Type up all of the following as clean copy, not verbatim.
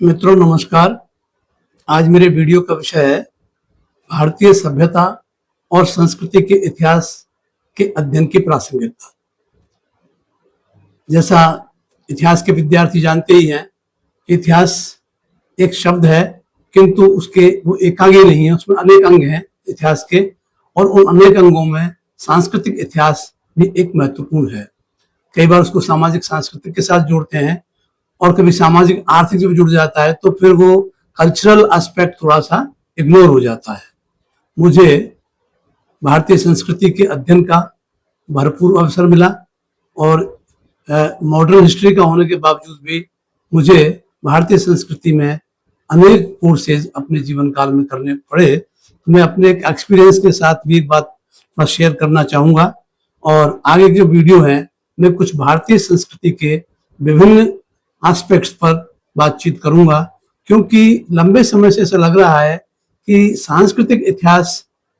मित्रों नमस्कार। आज मेरे वीडियो का विषय है भारतीय सभ्यता और संस्कृति के इतिहास के अध्ययन की प्रासंगिकता। जैसा इतिहास के विद्यार्थी जानते ही हैं, इतिहास एक शब्द है किंतु उसके वो एकांगी नहीं है, उसमें अनेक अंग हैं इतिहास के, और उन अनेक अंगों में सांस्कृतिक इतिहास भी एक महत्वपूर्ण है। कई बार उसको सामाजिक सांस्कृतिक के साथ जोड़ते हैं और कभी सामाजिक आर्थिक जब जुड़ जाता है तो फिर वो कल्चरल एस्पेक्ट थोड़ा सा इग्नोर हो जाता है। मुझे भारतीय संस्कृति के अध्ययन का भरपूर अवसर मिला और मॉडर्न हिस्ट्री का होने के बावजूद भी मुझे भारतीय संस्कृति में अनेक कोर्सेज अपने जीवन काल में करने पड़े। तो मैं अपने एक एक्सपीरियंस के साथ भी एक बात शेयर करना चाहूँगा और आगे की जो वीडियो है मैं कुछ भारतीय संस्कृति के विभिन्न एस्पेक्ट्स पर बातचीत करूंगा, क्योंकि लंबे समय से ऐसा लग रहा है कि सांस्कृतिक इतिहास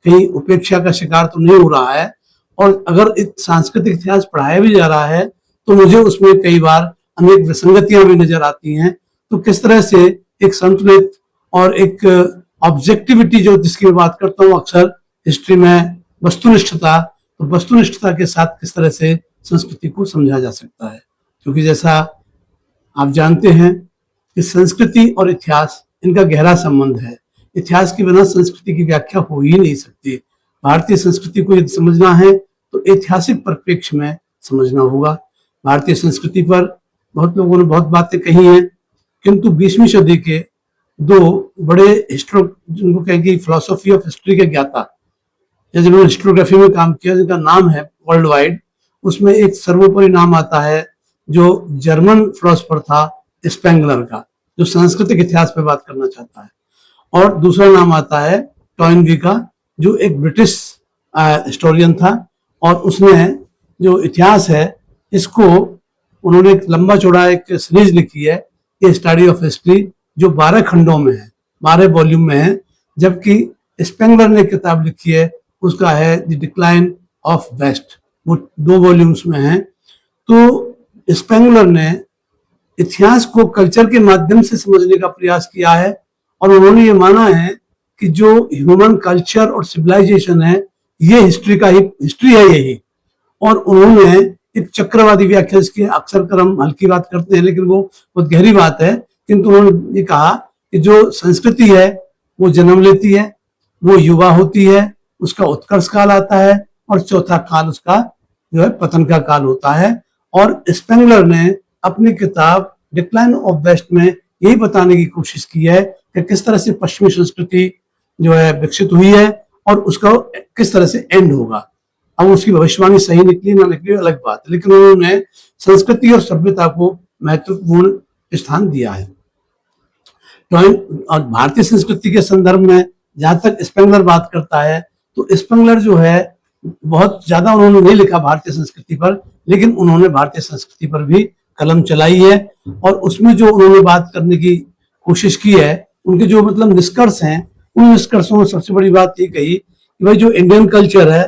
कहीं उपेक्षा का शिकार तो नहीं हो रहा है, और अगर सांस्कृतिक इतिहास पढ़ाया भी जा रहा है तो मुझे उसमें कई बार अनेक विसंगतियां भी नजर आती हैं। तो किस तरह से एक संतुलित और एक ऑब्जेक्टिविटी जो जिसकी मैं बात करता हूँ अक्सर हिस्ट्री में वस्तुनिष्ठता, तो वस्तुनिष्ठता के साथ किस तरह से संस्कृति को समझा जा सकता है। क्योंकि जैसा आप जानते हैं कि संस्कृति और इतिहास इनका गहरा संबंध है। इतिहास के बिना संस्कृति की व्याख्या हो ही नहीं सकती। भारतीय संस्कृति को यदि समझना है तो ऐतिहासिक परिप्रेक्ष्य में समझना होगा। भारतीय संस्कृति पर बहुत लोगों ने बहुत बातें कही हैं, किंतु 20वीं सदी के दो बड़े जिनको कहेंगे फिलोसॉफी ऑफ हिस्ट्री के ज्ञाता, जिन्होंने हिस्टोग्राफी में काम किया, जिनका नाम है वर्ल्ड वाइड, उसमें एक सर्वोपरि नाम आता है जो जर्मन फिलोसफर था स्पेंगलर का, जो सांस्कृतिक इतिहास पे बात करना चाहता है, और दूसरा नाम आता है टॉइनबी का, जो एक ब्रिटिश हिस्टोरियन था। और उसने जो इतिहास है इसको उन्होंने एक लंबा चौड़ा एक सीरीज लिखी है, ये स्टडी ऑफ हिस्ट्री, जो 12 खंडों में है, 12 वॉल्यूम में है। जबकि स्पेंगलर ने किताब लिखी है, उसका है द डिक्लाइन ऑफ वेस्ट, वो 2 वॉल्यूम्स में है। तो स्पेंगलर ने इतिहास को कल्चर के माध्यम से समझने का प्रयास किया है, और उन्होंने ये माना है कि जो ह्यूमन कल्चर और सिविलाइजेशन है ये हिस्ट्री है यही। और उन्होंने एक चक्रवादी व्याख्या की, अक्सर कर हम हल्की बात करते हैं लेकिन वो बहुत गहरी बात है, किंतु उन्होंने ये कहा कि जो संस्कृति है वो जन्म लेती है, वो युवा होती है, उसका उत्कर्ष काल आता है, और चौथा काल उसका जो है पतन का काल होता है। और स्पेंगलर ने अपनी किताब डिक्लाइन ऑफ वेस्ट में यही बताने की कोशिश की है कि किस तरह से पश्चिमी संस्कृति जो है विकसित हुई है और उसका किस तरह से एंड होगा। अब उसकी भविष्यवाणी सही निकली ना निकली अलग बात, लेकिन उन्होंने संस्कृति और सभ्यता को महत्वपूर्ण स्थान दिया है। और भारतीय संस्कृति के संदर्भ में जहां तक स्पेंगलर बात करता है, तो स्पेंगलर जो है बहुत ज्यादा उन्होंने नहीं लिखा भारतीय संस्कृति पर, लेकिन उन्होंने भारतीय संस्कृति पर भी कलम चलाई है। और उसमें जो उन्होंने बात करने की कोशिश की है, उनके जो मतलब निष्कर्ष हैं, उन निष्कर्षों में सबसे बड़ी बात ये कही कि भाई जो इंडियन कल्चर है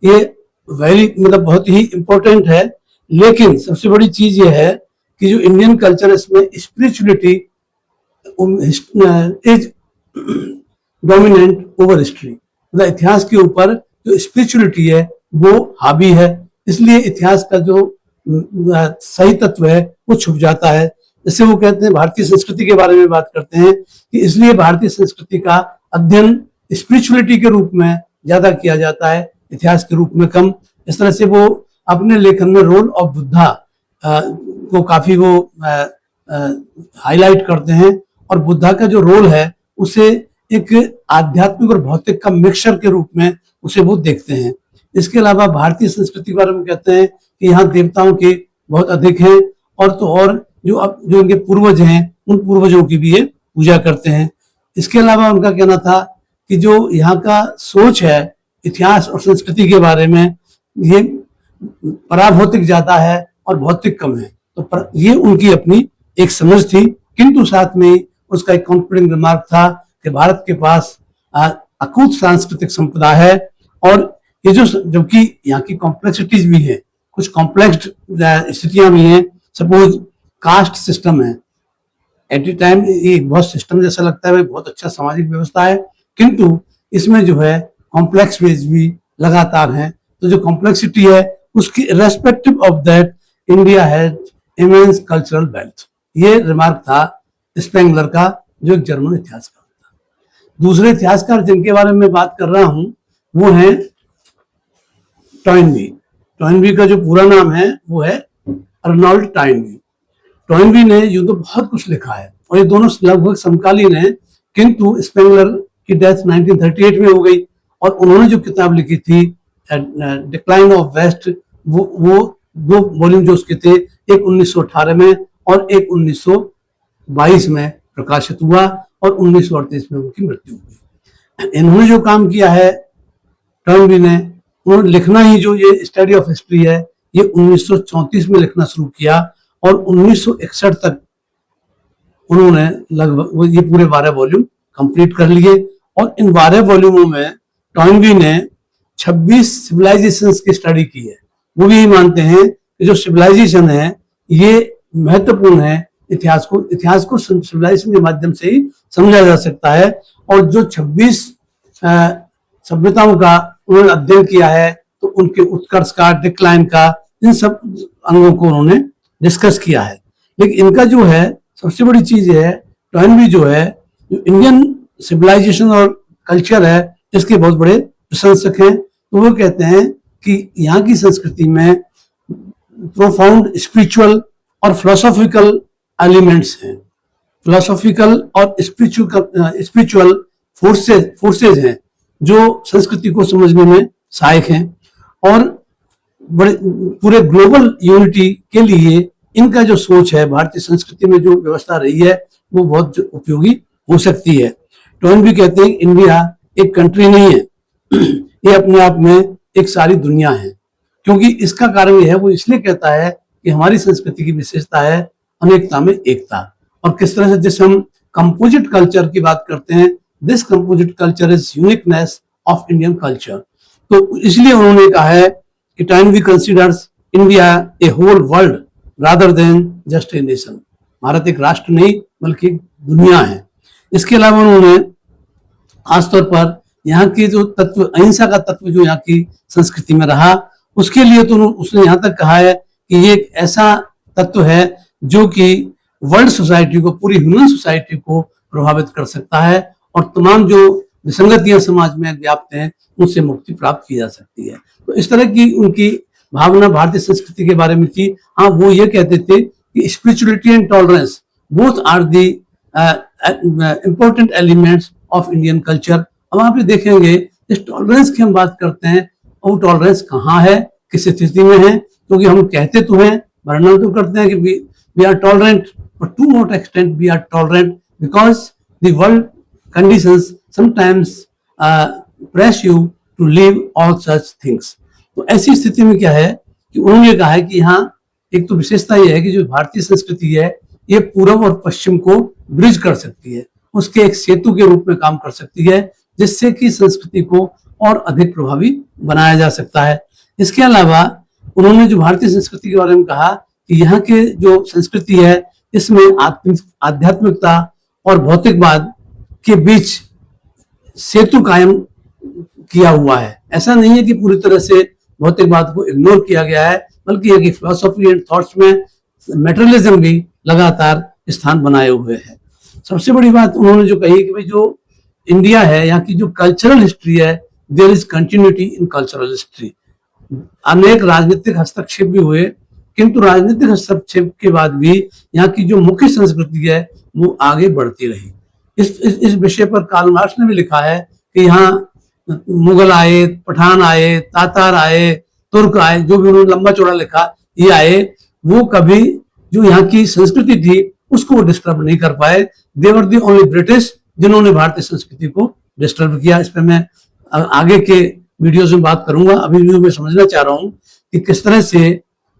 ये मतलब बहुत ही इंपॉर्टेंट है, लेकिन सबसे बड़ी चीज ये है कि जो इंडियन कल्चर, इसमें spirituality is dominant over history, मतलब इतिहास के ऊपर जो स्पिरिचुअलिटी है वो हावी है। इसलिए इतिहास का जो सही तत्व है वो छुप जाता है। जैसे वो कहते हैं, भारतीय संस्कृति के बारे में बात करते हैं कि इसलिए भारतीय संस्कृति का अध्ययन स्पिरिचुअलिटी के रूप में ज्यादा किया जाता है, इतिहास के रूप में कम। इस तरह से वो अपने लेखन में रोल ऑफ बुद्धा को काफी वो हाईलाइट करते हैं, और बुद्धा का जो रोल है उसे एक आध्यात्मिक और भौतिक का मिक्सचर के रूप में उसे वो देखते हैं। इसके अलावा भारतीय संस्कृति के बारे में कहते हैं कि यहाँ देवताओं के बहुत अधिक हैं, और तो और जो इनके पूर्वज हैं उन पूर्वजों की भी ये पूजा करते हैं। इसके अलावा उनका कहना था कि जो यहाँ का सोच है इतिहास और संस्कृति के बारे में, ये पराभौतिक ज्यादा है और भौतिक कम है। तो ये उनकी अपनी एक समझ थी, किंतु साथ में उसका एक कॉन्फिडेंट रिमार्क था कि भारत के पास अकूत सांस्कृतिक संपदा है, और ये जो जबकि यहाँ की कॉम्प्लेक्सिटीज भी है, कुछ कॉम्प्लेक्स स्थितियां भी हैं। सपोज कास्ट सिस्टम है, एट ए टाइम ये एक बहुत सिस्टम जैसा लगता है, बहुत अच्छा सामाजिक व्यवस्था है, किंतु इसमें जो है कॉम्प्लेक्स वेज भी लगातार हैं। तो जो कॉम्प्लेक्सिटी है उसकी respective of that India has immense cultural wealth, ये रिमार्क था स्पेंगलर का, जो एक जर्मन इतिहासकार था। दूसरे इतिहासकार जिनके बारे में बात कर रहा हूं वो है टॉयनबी। टॉयनबी का जो पूरा नाम है वो है अर्नोल्ड टॉयनबी। टॉयनबी ने यूं तो बहुत कुछ लिखा है और ये दोनों लगभग समकालीन हैं, किंतु स्पेंगलर की डेथ 1938 में हो गई और उन्होंने जो किताब लिखी थी डिक्लाइन ऑफ वेस्ट, वो 2 वॉल्यूम जो उसके थे, एक 1918 में और एक 1922 में प्रकाशित हुआ और 1938 में उनकी मृत्यु हुई। इन्होंने जो काम किया है टॉयनबी ने, उन्होंने लिखना ही जो ये स्टडी ऑफ हिस्ट्री है ये 1934 में लिखना शुरू किया और 1961 तक उन्होंने लगभग ये पूरे 12 वॉल्यूम कंप्लीट कर लिए। और इन 12 वॉल्यूमों में टॉयनबी ने 26 सिविलाइजेशंस की स्टडी की है। वो भी मानते हैं कि जो सिविलाइजेशन है ये महत्वपूर्ण है, इतिहास को सिविलाइजेशन के माध्यम से ही समझा जा सकता है। और जो 26 सभ्यताओं का उन्होंने अध्ययन किया है तो उनके उत्कर्ष का, डिक्लाइन का, इन सब अंगों को उन्होंने डिस्कस किया है। लेकिन इनका जो है सबसे बड़ी चीज है, टॉयनबी जो है जो इंडियन सिविलाइजेशन और कल्चर है इसके बहुत बड़े प्रशंसक हैं। तो वो कहते हैं कि यहाँ की संस्कृति में प्रोफाउंड स्पिरिचुअल और फिलोसॉफिकल एलिमेंट्स हैं, फिलोसॉफिकल और स्पिरिचुअल फोर्सेज हैं जो संस्कृति को समझने में सहायक हैं और बड़े पूरे ग्लोबल यूनिटी के लिए इनका जो सोच है, भारतीय संस्कृति में जो व्यवस्था रही है वो बहुत उपयोगी हो सकती है। टॉयनबी कहते हैं इंडिया एक कंट्री नहीं है, ये अपने आप में एक सारी दुनिया है। क्योंकि इसका कारण यह है, वो इसलिए कहता है कि हमारी संस्कृति की विशेषता है अनेकता में एकता। और किस तरह से जैसे हम कंपोजिट कल्चर की बात करते हैं, this composite culture is uniqueness of Indian culture. तो इसलिए उन्होंने कहा है कि Toynbee considers India a whole world rather than just a nation. Bharat एक राष्ट्र नहीं बल्कि एक दुनिया है। इसके अलावा उन्होंने खासतौर पर यहाँ के जो तत्व, अहिंसा का तत्व जो यहाँ की संस्कृति में रहा, उसके लिए तो उसने यहाँ तक कहा है कि ये एक ऐसा तत्व है जो कि वर्ल्ड सोसाइटी को, पूरी ह्यूमन सोसाइटी को प्रभावित कर सकता है और तमाम जो विसंगतियां समाज में व्याप्त हैं उनसे मुक्ति प्राप्त की जा सकती है। तो इस तरह की उनकी भावना भारतीय संस्कृति के बारे में थी। हाँ, वो ये कहते थे कि spirituality and tolerance both are the important elements of Indian culture. अब आप देखेंगे इस टॉलरेंस की हम बात करते हैं, वो टॉलरेंस कहाँ है, किस स्थिति में है, क्योंकि हम कहते तो हैं, वर्णन तो करते हैं कि we are tolerant, but to not extent we are tolerant because the world conditions sometimes press you to leave all such things. तो ऐसी स्थिति में क्या है कि उन्होंने कहा है कि यहाँ एक तो विशेषता यह है कि जो भारतीय संस्कृति है ये पूर्व और पश्चिम को ब्रिज कर सकती है, उसके एक सेतु के रूप में काम कर सकती है, जिससे कि संस्कृति को और अधिक प्रभावी बनाया जा सकता है। इसके अलावा उन्होंने जो भारतीय संस्कृति के बारे में कहा कि यहाँ के जो संस्कृति है इसमें आध्यात्मिकता और भौतिकवाद के बीच सेतु कायम किया हुआ है। ऐसा नहीं है कि पूरी तरह से भौतिकवाद को इग्नोर किया गया है, बल्कि यह कि फिलॉसफी एंड थॉट्स में मेटेरियलिज्म भी लगातार स्थान बनाए हुए है। सबसे बड़ी बात उन्होंने जो कही कि भाई जो इंडिया है, यहाँ की जो कल्चरल हिस्ट्री है, there is continuity in cultural history. अनेक राजनीतिक हस्तक्षेप भी हुए, किंतु राजनीतिक हस्तक्षेप के बाद भी यहाँ की जो मुख्य संस्कृति है वो आगे बढ़ती रही। इस विषय पर कार्ल मार्क्स ने भी लिखा है कि यहाँ मुगल आए, पठान आए, तातार आए, तुर्क आए, जो भी उन्होंने लंबा चौड़ा लिखा, ये आए, वो कभी जो यहाँ की संस्कृति थी उसको वो डिस्टर्ब नहीं कर पाए। देवर दी ओनली ब्रिटिश जिन्होंने भारतीय संस्कृति को डिस्टर्ब किया। इस पर मैं आगे के वीडियोज में बात करूंगा। अभी मैं समझना चाह रहा हूँ कि किस तरह से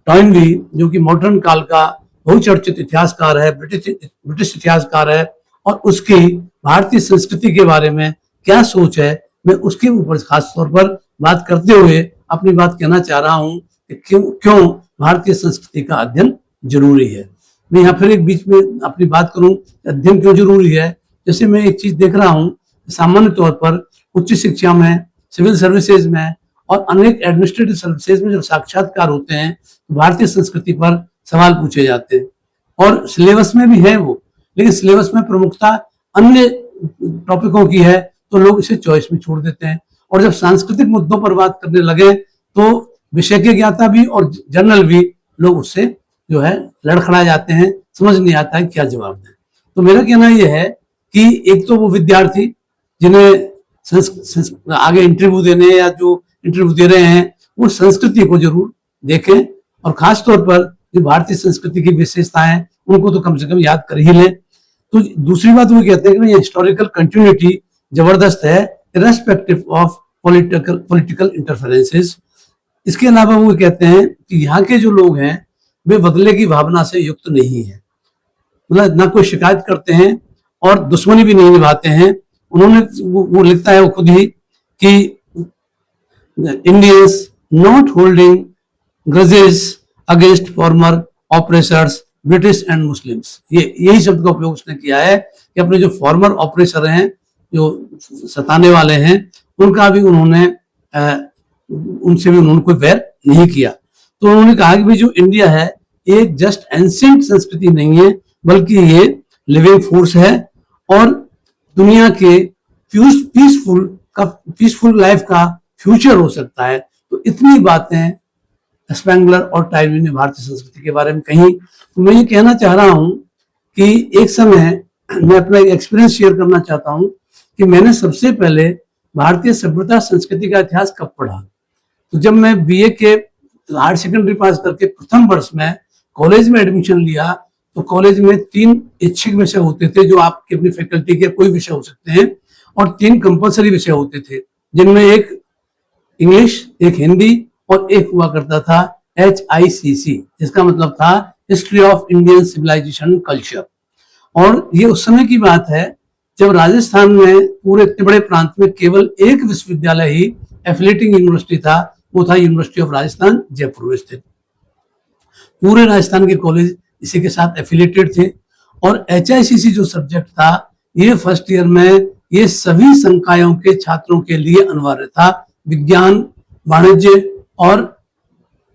टॉयनबी, जो कि मॉडर्न काल का बहुचर्चित इतिहासकार है, ब्रिटिश इतिहासकार है, और उसकी भारतीय संस्कृति के बारे में क्या सोच है, मैं उसके ऊपर खास तौर पर बात करते हुए अपनी बात कहना चाह रहा हूँ कि क्यों भारतीय संस्कृति का अध्ययन जरूरी है। मैं यहाँ फिर एक बीच में अपनी बात करूं, अध्ययन क्यों जरूरी है। जैसे मैं एक चीज देख रहा हूँ, सामान्य तौर पर उच्च शिक्षा में, सिविल सर्विसेज में और अनेक एडमिनिस्ट्रेटिव सर्विसेज में जब साक्षात्कार होते हैं तो भारतीय संस्कृति पर सवाल पूछे जाते हैं, और सिलेबस में भी है वो, लेकिन सिलेबस में प्रमुखता अन्य टॉपिकों की है तो लोग इसे चॉइस में छोड़ देते हैं। और जब सांस्कृतिक मुद्दों पर बात करने लगे तो विषय के ज्ञाता भी और जनरल भी लोग उससे जो है लड़खड़ा जाते हैं, समझ नहीं आता है क्या जवाब दें। तो मेरा कहना यह है कि एक तो वो विद्यार्थी जिन्हें आगे इंटरव्यू देने या जो इंटरव्यू दे रहे हैं वो संस्कृति को जरूर देखें, और खास तौर पर जो भारतीय संस्कृति की विशेषताएं उनको तो कम से कम याद कर ही लें। तो दूसरी बात वो कहते हैं कि हिस्टोरिकल कंटिन्यूटी जबरदस्त है इर्रेस्पेक्टिव ऑफ पॉलिटिकल इंटरफेरेंसेस। इसके अलावा वो कहते हैं कि यहाँ के जो लोग हैं वे बदले की भावना से युक्त नहीं है, मतलब ना कोई शिकायत करते हैं और दुश्मनी भी नहीं निभाते हैं। उन्होंने वो लिखता है वो खुद ही कि Indians not holding grudges against farmer oppressors British and Muslims, ये यही शब्द का उपयोग उसने किया है कि अपने जो फॉर्मर ऑपरेसर हैं, जो सताने वाले हैं, उनका भी उन्होंने उनसे भी उन्होंने कोई वैर नहीं किया। तो उन्होंने कहा कि भाई जो इंडिया है एक जस्ट एंशिएंट संस्कृति नहीं है, बल्कि ये लिविंग फोर्स है और दुनिया के पीसफुल लाइफ का फ्यूचर हो सकता है। तो इतनी बातें स्पेंगलर और टाइलवी ने भारतीय संस्कृति के बारे में कही। तो मैं ये कहना चाह रहा हूं कि एक समय मैं अपना एक्सपीरियंस शेयर करना चाहता हूं कि मैंने सबसे पहले भारतीय सभ्यता संस्कृति का इतिहास कब पढ़ा। तो जब मैं बीए के हायर सेकेंडरी पास करके प्रथम वर्ष में कॉलेज में एडमिशन लिया तो कॉलेज में 3 ऐच्छिक विषय होते थे जो आपके अपनी फैकल्टी के कोई विषय हो सकते हैं, और 3 कंपलसरी विषय होते थे जिनमें एक इंग्लिश, एक हिंदी और एक हुआ करता था HICC, जिसका मतलब था history of Indian civilisation culture. और ये उस समय की बात है जब राजस्थान में पूरे इतने बड़े प्रांत में केवल एक विश्वविद्यालय ही एफिलिएटिंग यूनिवर्सिटी था, वो था यूनिवर्सिटी ऑफ राजस्थान जयपुर में स्थित। पूरे राजस्थान के कॉलेज इसी के साथ एफिलिएटेड थे। और HICC जो सब्जेक्ट था ये फर्स्ट ईयर में ये सभी संकायों के छात्रों के लिए अनिवार्य था, विज्ञान, वाणिज्य और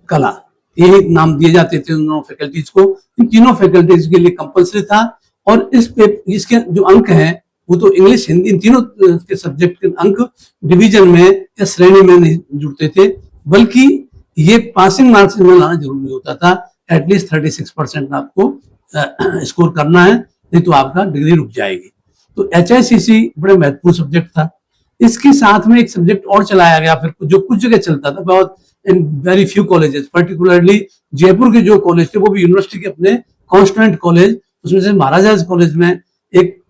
कला, यही नाम दिए जाते थे उन फैकल्टीज को। इन तीनों फैकल्टीज के लिए कंपल्सरी था। और इसके जो अंक हैं वो तो इंग्लिश, हिंदी, इन तीनों के सब्जेक्ट के अंक डिवीजन में या श्रेणी में नहीं जुड़ते थे, बल्कि ये पासिंग मार्क्स में लाना जरूरी होता था। एटलीस्ट 36% आपको स्कोर करना है, नहीं तो आपका डिग्री रुक जाएगी। तो HICC बड़े महत्वपूर्ण सब्जेक्ट था। इसके साथ में एक सब्जेक्ट और चलाया गया फिर जो कुछ जगह चलता था, बहुत in very few colleges, particularly Jaipur के जो कॉलेज थे वो भी यूनिवर्सिटी के अपने कॉन्स्टिट्यूएंट कॉलेज, उसमें से महाराजाज कॉलेज में एक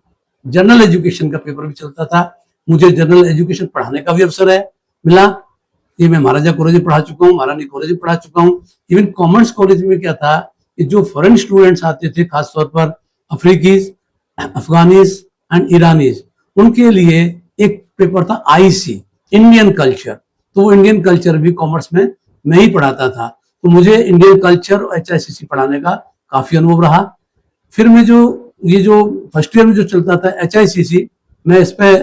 जनरल एजुकेशन का पेपर भी चलता था। मुझे जनरल एजुकेशन पढ़ाने का भी अवसर मिला। ये मैं महाराजा कॉलेज में पढ़ा चुका हूँ, महारानी कॉलेज में पढ़ा चुका हूँ। इवन कॉमर्स कॉलेज में क्या था कि जो फॉरेन स्टूडेंट्स आते थे, खासतौर पर अफ्रीकीज, अफगानीज एंड ईरानीज, उनके लिए एक पेपर था IC, इंडियन कल्चर। तो वो इंडियन कल्चर भी कॉमर्स में मैं ही पढ़ाता था। तो मुझे इंडियन कल्चर और HICC पढ़ाने का काफी अनुभव रहा। फिर मैं ये जो फर्स्ट ईयर में जो चलता था HICC, मैं इस पे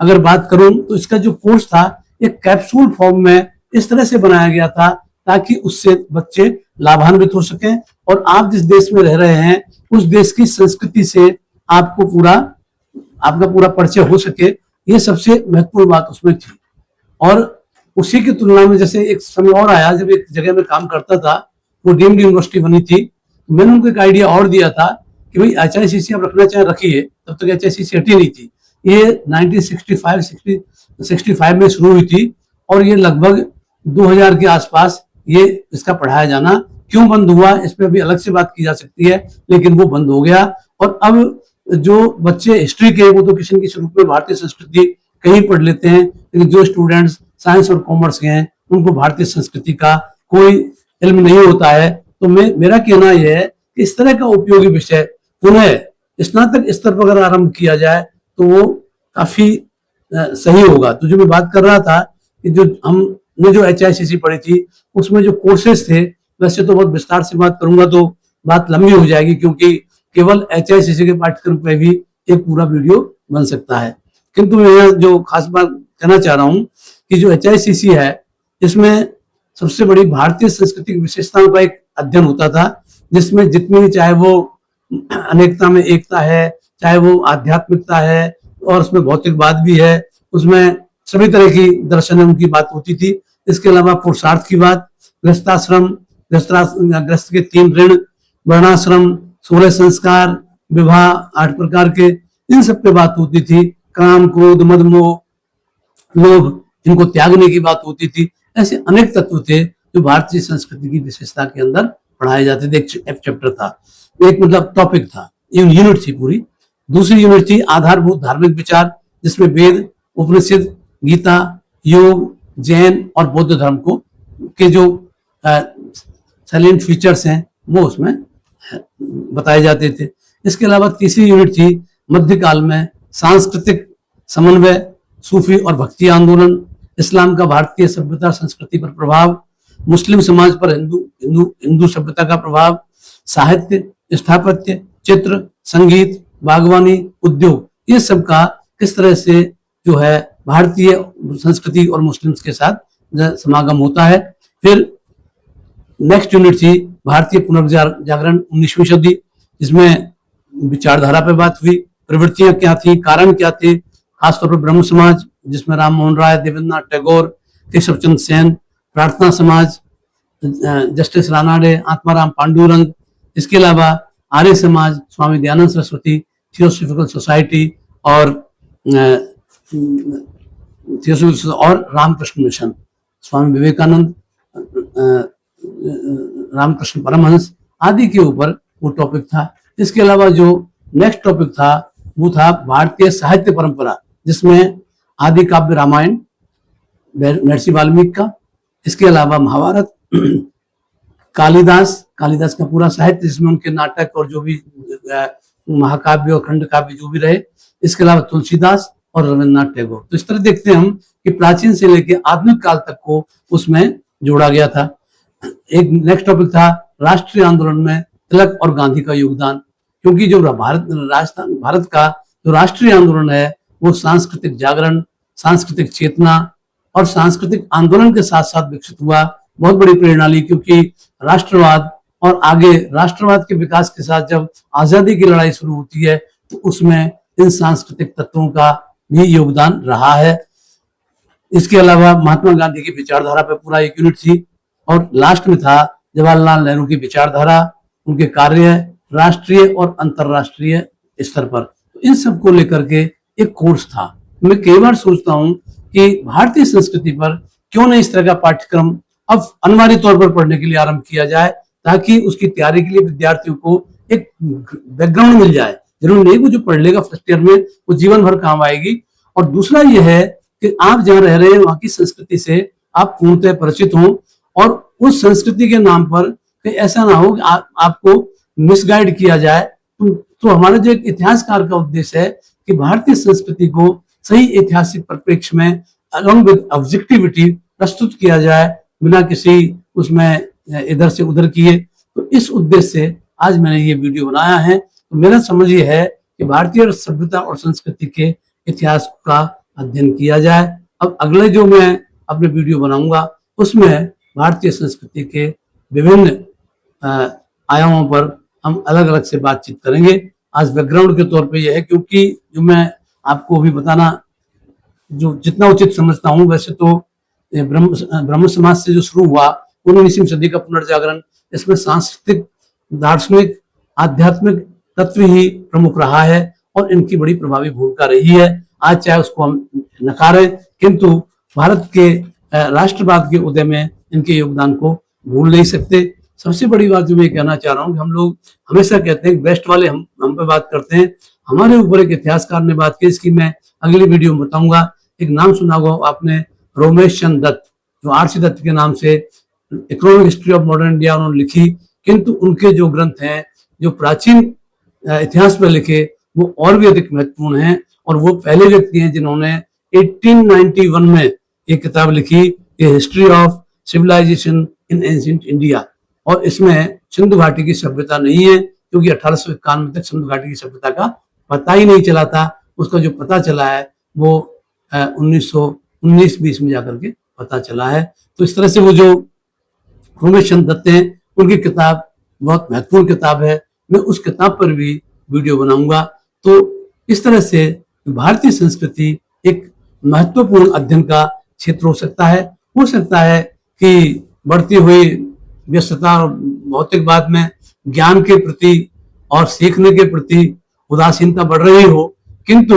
अगर बात करूं तो इसका जो कोर्स था एक कैप्सूल फॉर्म में इस तरह से बनाया गया था ताकि उससे बच्चे लाभान्वित हो सकें और आप जिस देश में रह रहे हैं उस देश की संस्कृति से आपका पूरा परिचय हो सके। ये सबसे महत्वपूर्ण बात उसमें थी। और उसी की तुलना में जैसे एक समय और आया जब एक जगह में काम करता था, वो डीम्ड यूनिवर्सिटी बनी थी, मैंने उनको एक आइडिया और दिया था कि भाई HICC आप रखना चाहे रखिए। तब तक HICC हटी नहीं थी, ये 1965 में शुरू हुई थी और ये लगभग 2000 के आसपास ये इसका पढ़ाया जाना क्यों बंद हुआ इस पर भी अलग से बात की जा सकती है, लेकिन वो बंद हो गया। और अब जो बच्चे हिस्ट्री के वो तो किसी न किसी रूप में भारतीय संस्कृति कहीं पढ़ लेते हैं, लेकिन जो स्टूडेंट्स साइंस और कॉमर्स के हैं उनको भारतीय संस्कृति का कोई इल्म नहीं होता है। तो मेरा कहना यह है कि इस तरह का उपयोगी विषय पुनः स्नातक स्तर पर अगर आरंभ किया जाए तो वो काफी सही होगा। तो जो मैं बात कर रहा था कि जो हमने जो HICC पढ़ी थी उसमें जो कोर्सेज थे, वैसे तो बहुत विस्तार से बात करूंगा तो बात लंबी हो जाएगी, क्योंकि केवल HICC के पाठ्यक्रम पे भी एक पूरा वीडियो बन सकता है। किंतु मैं जो खास बात कहना चाह रहा हूँ कि जो HICC है, इसमें सबसे बड़ी भारतीय संस्कृति की विशेषताओं का एक अध्ययन होता था, जिसमें जितनी, चाहे वो अनेकता में एकता है, चाहे वो आध्यात्मिकता है, और उसमें भौतिकवाद भी है, उसमें सभी तरह की दर्शन उनकी बात होती थी। इसके अलावा पुरुषार्थ की बात, गृहस्थाश्रम, गृहस्थ के 3 ऋण, वर्णाश्रम, 16 संस्कार, विवाह 8 प्रकार के, इन सब पे बात होती थी। काम, क्रोध, मद, मोह, लोभ, इनको त्यागने की बात होती थी। ऐसे अनेक तत्व थे जो भारतीय संस्कृति की विशेषता के अंदर पढ़ाए जाते थे। एक चैप्टर था, एक मतलब टॉपिक था, यूनिट थी पूरी। दूसरी यूनिट थी आधारभूत धार्मिक विचार, जिसमें वेद, उपनिषद, गीता, योग, जैन और बौद्ध धर्म को के जो सैलेंट फीचर्स हैं वो उसमें बताए जाते थे। इसके अलावा तीसरी यूनिट थी मध्यकाल में सांस्कृतिक समन्वय, सूफी और भक्ति आंदोलन, इस्लाम का भारतीय सभ्यता संस्कृति पर प्रभाव, मुस्लिम समाज पर हिंदू सभ्यता का प्रभाव, साहित्य, स्थापत्य, चित्र, संगीत, बागवानी, उद्योग, ये सब का किस तरह से जो है भारतीय संस्कृति और मुस्लिम्स के साथ समागम होता है। फिर नेक्स्ट यूनिट थी भारतीय पुनर्जागरण 19वीं सदी, जिसमें विचारधारा पे बात हुई, प्रवृत्तियां क्या थी, कारण क्या थे, खासतौर पर ब्रह्म समाज, जिसमें राम मोहन राय, देवेंद्रनाथ टैगोर, केशव चंद्र सेन, प्रार्थना समाज, जस्टिस रानाडे, आत्माराम पांडुरंग, इसके अलावा आर्य समाज, स्वामी दयानंद सरस्वती, थियोसॉफिकल सोसाइटी और रामकृष्ण मिशन, स्वामी विवेकानंद, रामकृष्ण परमहंस आदि के ऊपर वो टॉपिक था। इसके अलावा जो नेक्स्ट टॉपिक था वो था भारतीय साहित्य परंपरा, जिसमें आदि काव्य रामायण महर्षि वाल्मीकि का, इसके अलावा महाभारत, कालिदास का पूरा साहित्य, जिसमें उनके नाटक और जो भी महाकाव्य और खंड काव्य जो भी रहे, इसके अलावा तुलसीदास और रविन्द्रनाथ टैगोर। तो इस तरह देखते हैं हम कि प्राचीन से लेकर आधुनिक काल तक को उसमें जोड़ा गया था। एक नेक्स्ट टॉपिक था राष्ट्रीय आंदोलन में तिलक और गांधी का योगदान, क्योंकि जो भारत का जो राष्ट्रीय आंदोलन है वो सांस्कृतिक जागरण, सांस्कृतिक चेतना और सांस्कृतिक आंदोलन के साथ साथ विकसित हुआ। बहुत बड़ी प्रेरणा ली, क्योंकि राष्ट्रवाद और आगे राष्ट्रवाद के विकास के साथ जब आजादी की लड़ाई शुरू होती है तो उसमें इन सांस्कृतिक तत्वों का भी योगदान रहा है। इसके अलावा महात्मा गांधी की विचारधारा पर पूरा एक यूनिट थी, और लास्ट में था जवाहरलाल नेहरू की विचारधारा, उनके कार्य राष्ट्रीय और अंतरराष्ट्रीय स्तर पर। तो इन सब को लेकर के एक कोर्स था। मैं कई बार सोचता हूँ कि भारतीय संस्कृति पर क्यों नहीं इस तरह का पाठ्यक्रम अब अनिवार्य तौर पर पढ़ने के लिए आरंभ किया जाए, ताकि उसकी तैयारी के लिए विद्यार्थियों को एक बैकग्राउंड मिल जाए। जरूरी नहीं वो जो पढ़ लेगा फर्स्ट ईयर में वो जीवन भर काम आएगी। और दूसरा ये है कि आप जहाँ रह रहे हैं वहां की संस्कृति से आप पूर्णतः परिचित हों, और उस संस्कृति के नाम पर ऐसा ना हो कि आपको मिसगाइड किया जाए। तो हमारा जो एक इतिहासकार का उद्देश्य है कि भारतीय संस्कृति को सही ऐतिहासिक परिप्रेक्ष्य में अलॉन्ग विद ऑब्जेक्टिविटी प्रस्तुत किया जाए, बिना किसी उसमें इधर से उधर किए। तो इस उद्देश्य से आज मैंने ये वीडियो बनाया है। तो मेरा समझ ये है कि भारतीय सभ्यता और संस्कृति के इतिहास का अध्ययन किया जाए। अब अगले जो मैं अपने वीडियो बनाऊंगा उसमें भारतीय संस्कृति के विभिन्न आयामों पर हम अलग अलग से बातचीत करेंगे। आज बैकग्राउंड के तौर पे यह है, क्योंकि जो मैं आपको अभी बताना जो जितना उचित समझता हूँ, वैसे तो ब्रह्म समाज से जो शुरू हुआ 19वीं सदी का पुनर्जागरण, इसमें सांस्कृतिक, दार्शनिक, आध्यात्मिक तत्व ही प्रमुख रहा है और इनकी बड़ी प्रभावी भूमिका रही है। आज चाहे उसको हम नकारें, किंतु भारत के राष्ट्रवाद के उदय में इनके योगदान को भूल नहीं सकते। सबसे बड़ी बात जो मैं कहना चाह रहा हूँ कि हम लोग हमेशा कहते हैं वेस्ट वाले हम पे बात करते हैं, हमारे ऊपर एक इतिहासकार ने बात की, इसकी मैं अगली वीडियो में बताऊंगा। एक नाम सुना होगा आपने, रोमेश चंद्र दत्त, जो आरसी दत्त के नाम से economic history of modern India उन्होंने लिखी, किंतु उनके जो ग्रंथ हैं जो प्राचीन इतिहास पर लिखे वो और भी अधिक महत्वपूर्ण हैं। और वो पहले व्यक्ति हैं जिन्होंने 1891 में एक किताब लिखी, history of civilisation in ancient India, और इसमें सिंधु घाटी की सभ्यता नहीं है, क्योंकि 1891 तक सिंधु घाटी की सभ्यता का पता ही नहीं चला था। उसका जो पता चला है वो 1919-20 में जाकर के पता चला है। तो इस तरह से वो जो उमेश चंद्र दत्त हैं, उनकी किताब बहुत महत्वपूर्ण किताब है। मैं उस किताब पर भी वीडियो बनाऊंगा। तो इस तरह से भारतीय संस्कृति एक महत्वपूर्ण अध्ययन का क्षेत्र हो सकता है। हो सकता है कि बढ़ती हुई व्यस्तता और भौतिकवाद में ज्ञान के प्रति और सीखने के प्रति उदासीनता बढ़ रही हो, किंतु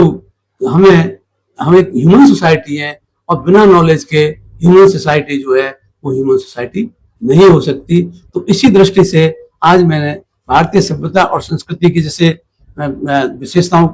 हम एक ह्यूमन सोसाइटी है और बिना नॉलेज के ह्यूमन सोसाइटी जो है वो ह्यूमन सोसाइटी नहीं हो सकती। तो इसी दृष्टि से आज मैंने भारतीय सभ्यता और संस्कृति की जैसे विशेषताओं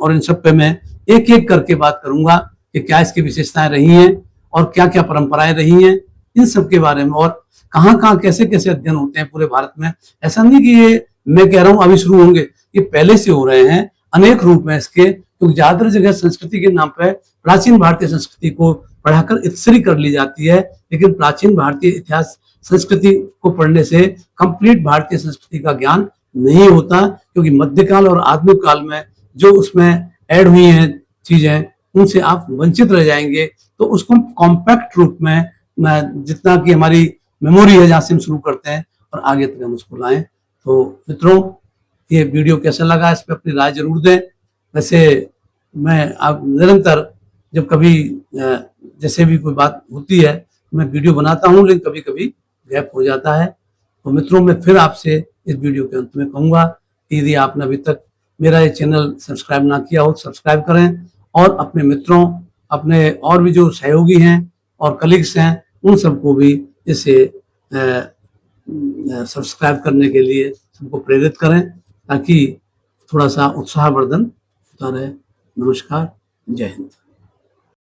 और इन सब पे मैं एक एक करके बात करूंगा कि क्या इसकी विशेषताएं रही हैं और क्या क्या परंपराएं रही हैं, इन सब के बारे में, और कहाँ कहाँ कैसे कैसे अध्ययन होते हैं पूरे भारत में। ऐसा नहीं कि ये मैं कह रहा हूँ अभी शुरू होंगे, ये पहले से हो रहे हैं, अनेक रूप में इसके। क्योंकि ज्यादातर जगह संस्कृति के नाम पर प्राचीन भारतीय संस्कृति को पढ़ाकर इत्सरी कर ली जाती है, लेकिन प्राचीन भारतीय इतिहास संस्कृति को पढ़ने से कंप्लीट भारतीय संस्कृति का ज्ञान नहीं होता, क्योंकि मध्यकाल और आधुनिक काल में जो उसमें ऐड हुई हैं चीजें, उनसे आप वंचित रह जाएंगे। तो उसको कॉम्पैक्ट रूप में जितना कि हमारी मेमोरी है, जहां से हम शुरू करते हैं और आगे तक हम उसको लाएं। तो मित्रों, ये वीडियो कैसा लगा, इस पर अपनी राय जरूर दें। वैसे मैं आप निरंतर जब कभी जैसे भी कोई बात होती है मैं वीडियो बनाता हूँ, लेकिन कभी कभी गैप हो जाता है। तो मित्रों, मैं फिर आपसे इस वीडियो के अंत में कहूँगा कि यदि आपने अभी तक मेरा ये चैनल सब्सक्राइब ना किया हो तो सब्सक्राइब करें, और अपने मित्रों, अपने और भी जो सहयोगी हैं और कलीग्स हैं, उन सबको भी इसे सब्सक्राइब करने के लिए सबको प्रेरित करें, ताकि थोड़ा सा उत्साहवर्धन होता रहे। नमस्कार, जय हिंद।